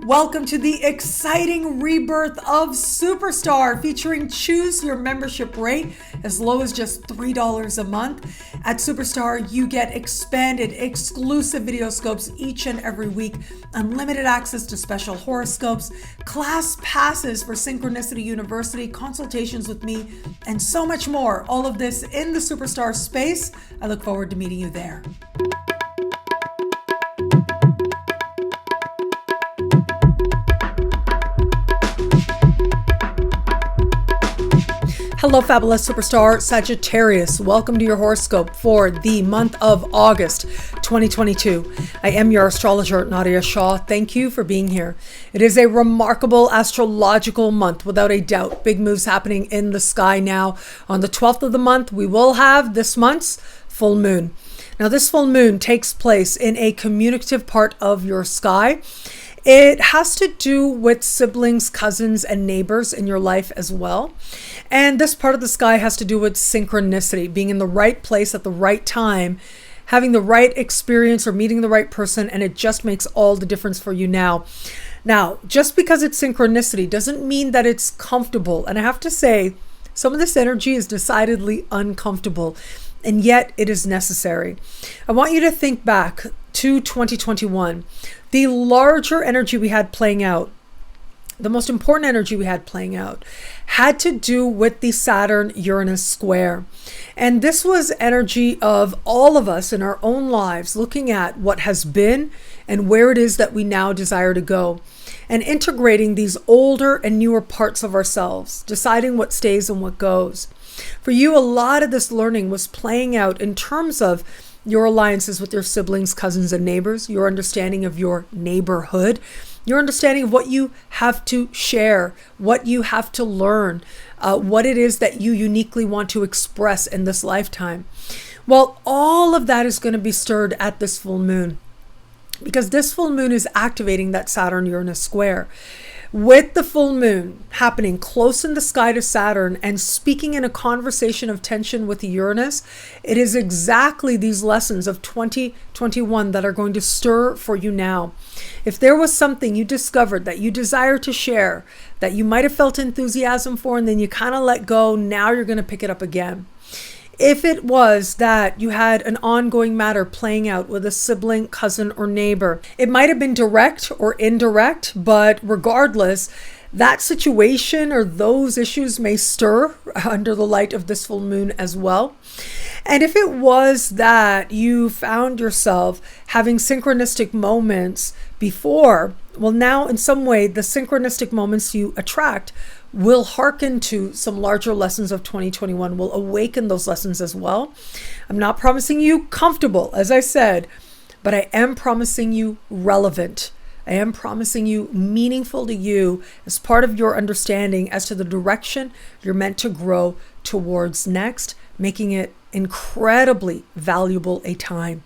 Welcome to the exciting rebirth of Superstar, featuring choose your membership rate as low as just $3 a month. At Superstar, you get expanded, exclusive video scopes each and every week, unlimited access to special horoscopes, class passes for Synchronicity University, consultations with me, and so much more. All of this in the Superstar space. I look forward to meeting you there. Hello, fabulous superstar Sagittarius. Welcome to your horoscope for the month of August 2022. I am your astrologer, Nadiya Shah. Thank you for being here. It is a remarkable astrological month, without a doubt. Big moves happening in the sky now. On the 12th of the month, we will have this month's full moon. Now, this full moon takes place in a communicative part of your sky. It has to do with siblings, cousins, and neighbors in your life as well. And this part of the sky has to do with synchronicity, being in the right place at the right time, having the right experience or meeting the right person, and it just makes all the difference for you now. Now, just because it's synchronicity doesn't mean that it's comfortable. And I have to say, some of this energy is decidedly uncomfortable, and yet it is necessary. I want you to think back to 2021. The larger energy we had playing out, the most important energy we had playing out, had to do with the Saturn-Uranus square. And this was energy of all of us in our own lives looking at what has been and where it is that we now desire to go, and integrating these older and newer parts of ourselves, deciding what stays and what goes. For you, a lot of this learning was playing out in terms of your alliances with your siblings, cousins, and neighbors, your understanding of your neighborhood, your understanding of what you have to share, what you have to learn, what it is that you uniquely want to express in this lifetime. Well, all of that is going to be stirred at this full moon, because this full moon is activating that Saturn-Uranus square. With the full moon happening close in the sky to Saturn and speaking in a conversation of tension with Uranus, it is exactly these lessons of 2021 that are going to stir for you now. If there was something you discovered that you desire to share, that you might have felt enthusiasm for, and then you kind of let go, now you're going to pick it up again. If it was that you had an ongoing matter playing out with a sibling, cousin, or neighbor, it might have been direct or indirect, but regardless, that situation or those issues may stir under the light of this full moon as well. And if it was that you found yourself having synchronistic moments before, well, now in some way, the synchronistic moments you attract will hearken to some larger lessons of 2021, will awaken those lessons as well. I'm not promising you comfortable, as I said, but I am promising you relevant. I am promising you meaningful to you as part of your understanding as to the direction you're meant to grow towards next, making it incredibly valuable a time.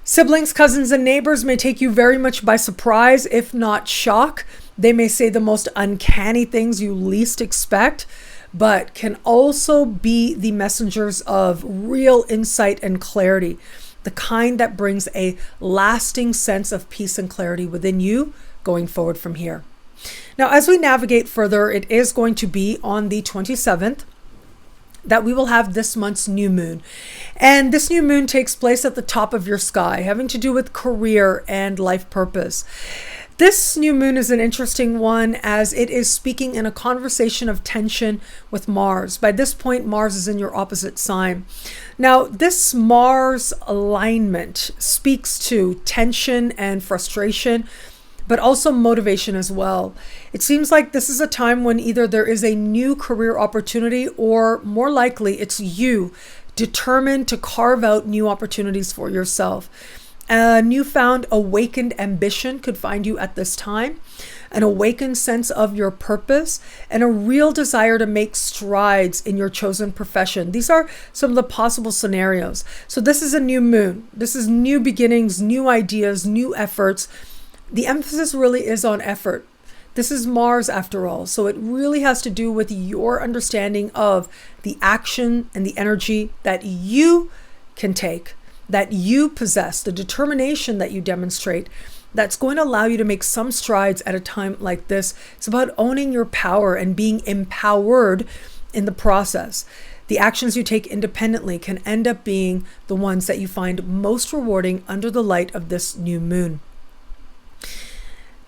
Siblings, cousins, and neighbors may take you very much by surprise, if not shock. They may say the most uncanny things you least expect, but can also be the messengers of real insight and clarity, the kind that brings a lasting sense of peace and clarity within you going forward from here. Now, as we navigate further, it is going to be on the 27th that we will have this month's new moon. And this new moon takes place at the top of your sky, having to do with career and life purpose. This new moon is an interesting one as it is speaking in a conversation of tension with Mars. By this point, Mars is in your opposite sign. Now, this Mars alignment speaks to tension and frustration, but also motivation as well. It seems like this is a time when either there is a new career opportunity, or more likely it's you determined to carve out new opportunities for yourself. A newfound awakened ambition could find you at this time, an awakened sense of your purpose, and a real desire to make strides in your chosen profession. These are some of the possible scenarios. So this is a new moon. This is new beginnings, new ideas, new efforts. The emphasis really is on effort. This is Mars after all. So it really has to do with your understanding of the action and the energy that you can take, that you possess, the determination that you demonstrate, that's going to allow you to make some strides at a time like this. It's about owning your power and being empowered in the process. The actions you take independently can end up being the ones that you find most rewarding under the light of this new moon.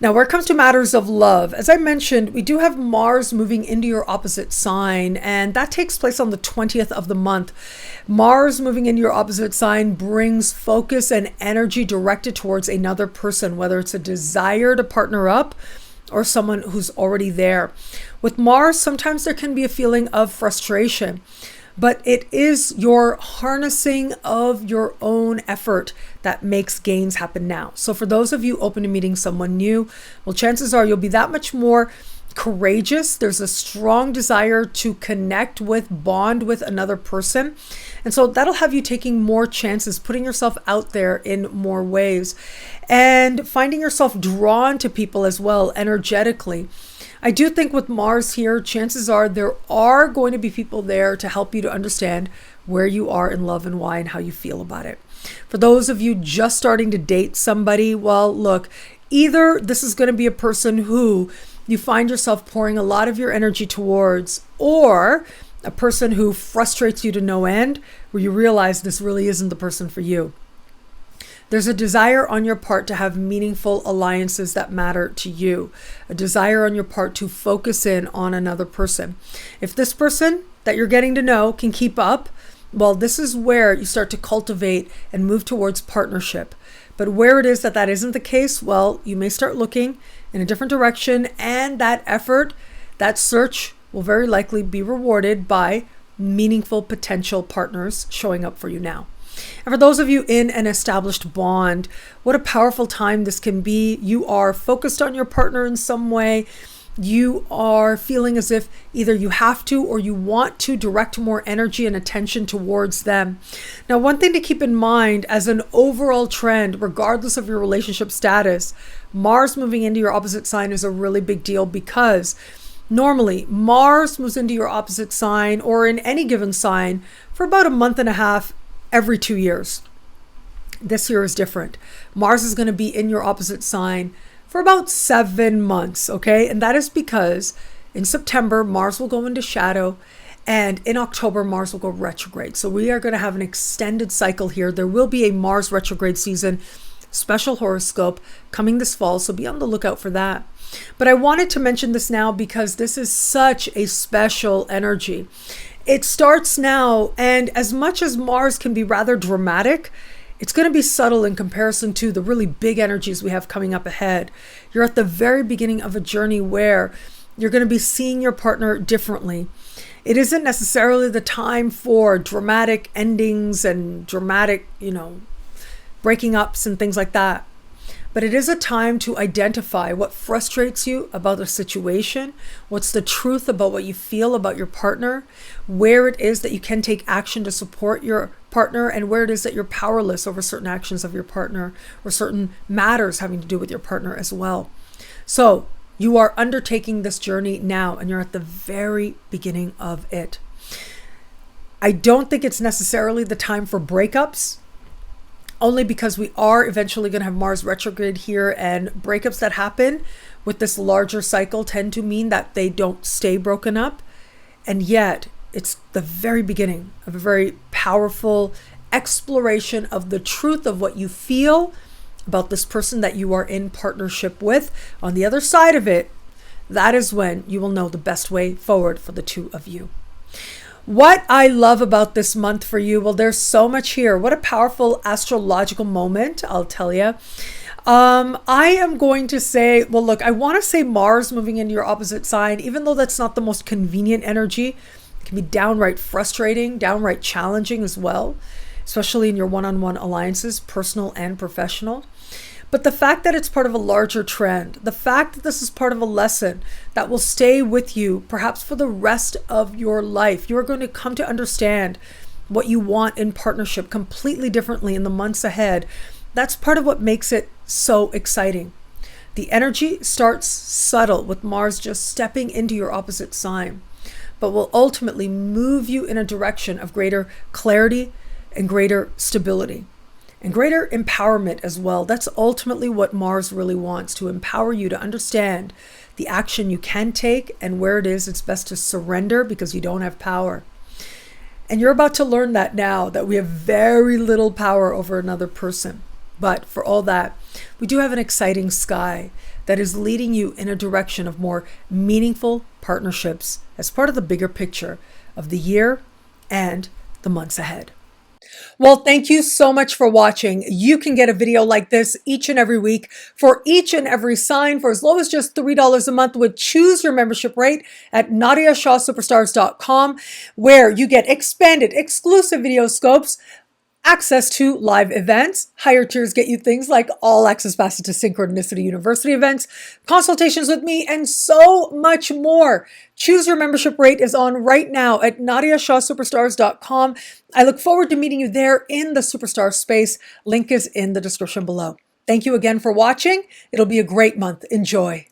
Now, where it comes to matters of love, as I mentioned, we do have Mars moving into your opposite sign, and that takes place on the 20th of the month. Mars moving into your opposite sign brings focus and energy directed towards another person, whether it's a desire to partner up or someone who's already there. With Mars, sometimes there can be a feeling of frustration, but it is your harnessing of your own effort that makes gains happen now. So for those of you open to meeting someone new, well, chances are you'll be that much more courageous. There's a strong desire to connect with, bond with another person. And so that'll have you taking more chances, putting yourself out there in more ways, and finding yourself drawn to people as well, energetically. I do think with Mars here, chances are there are going to be people there to help you to understand where you are in love and why and how you feel about it. For those of you just starting to date somebody, well, look, either this is going to be a person who you find yourself pouring a lot of your energy towards, or a person who frustrates you to no end, where you realize this really isn't the person for you. There's a desire on your part to have meaningful alliances that matter to you, a desire on your part to focus in on another person. If this person that you're getting to know can keep up, well, this is where you start to cultivate and move towards partnership. But where it is that that isn't the case, well, you may start looking in a different direction, and that effort, that search will very likely be rewarded by meaningful potential partners showing up for you now. And for those of you in an established bond, what a powerful time this can be. You are focused on your partner in some way. You are feeling as if either you have to or you want to direct more energy and attention towards them. Now, one thing to keep in mind as an overall trend, regardless of your relationship status, Mars moving into your opposite sign is a really big deal, because normally Mars moves into your opposite sign or in any given sign for about a month and a half every 2 years. This year is different. Mars is going to be in your opposite sign for about 7 months, okay? And that is because in September, Mars will go into shadow, and in October, Mars will go retrograde. So we are going to have an extended cycle here. There will be a Mars retrograde season, special horoscope coming this fall, so be on the lookout for that. But I wanted to mention this now because this is such a special energy. It starts now, and as much as Mars can be rather dramatic, it's going to be subtle in comparison to the really big energies we have coming up ahead. You're at the very beginning of a journey where you're going to be seeing your partner differently. It isn't necessarily the time for dramatic endings and dramatic, breaking ups and things like that. But it is a time to identify what frustrates you about the situation, what's the truth about what you feel about your partner, where it is that you can take action to support your partner, and where it is that you're powerless over certain actions of your partner or certain matters having to do with your partner as well. So you are undertaking this journey now, and you're at the very beginning of it. I don't think it's necessarily the time for breakups, only because we are eventually going to have Mars retrograde here, and breakups that happen with this larger cycle tend to mean that they don't stay broken up. And yet it's the very beginning of a very powerful exploration of the truth of what you feel about this person that you are in partnership with. On the other side of it, that is when you will know the best way forward for the two of you. What I love about this month for you, well, there's so much here. What a powerful astrological moment, I'll tell you. I am going to say, well, look, I want to say Mars moving into your opposite sign, even though that's not the most convenient energy. It can be downright frustrating, downright challenging as well, especially in your one-on-one alliances, personal and professional. But the fact that it's part of a larger trend, the fact that this is part of a lesson that will stay with you perhaps for the rest of your life, you're going to come to understand what you want in partnership completely differently in the months ahead. That's part of what makes it so exciting. The energy starts subtle with Mars just stepping into your opposite sign, but will ultimately move you in a direction of greater clarity and greater stability. and greater empowerment as well. That's ultimately what Mars really wants, to empower you to understand the action you can take and where it is it's best to surrender because you don't have power. And you're about to learn that now, that we have very little power over another person. But for all that, we do have an exciting sky that is leading you in a direction of more meaningful partnerships as part of the bigger picture of the year and the months ahead. Well, thank you so much for watching. You can get a video like this each and every week for each and every sign for as low as just $3 a month with Choose Your Membership Rate at NadiyaShahSuperstars.com, where you get expanded exclusive video scopes, access to live events. Higher tiers get you things like all access passes to Synchronicity University events, consultations with me, and so much more. Choose Your Membership Rate is on right now at NadiyaShahSuperstars.com. I look forward to meeting you there in the Superstar space. Link is in the description below. Thank you again for watching. It'll be a great month. Enjoy.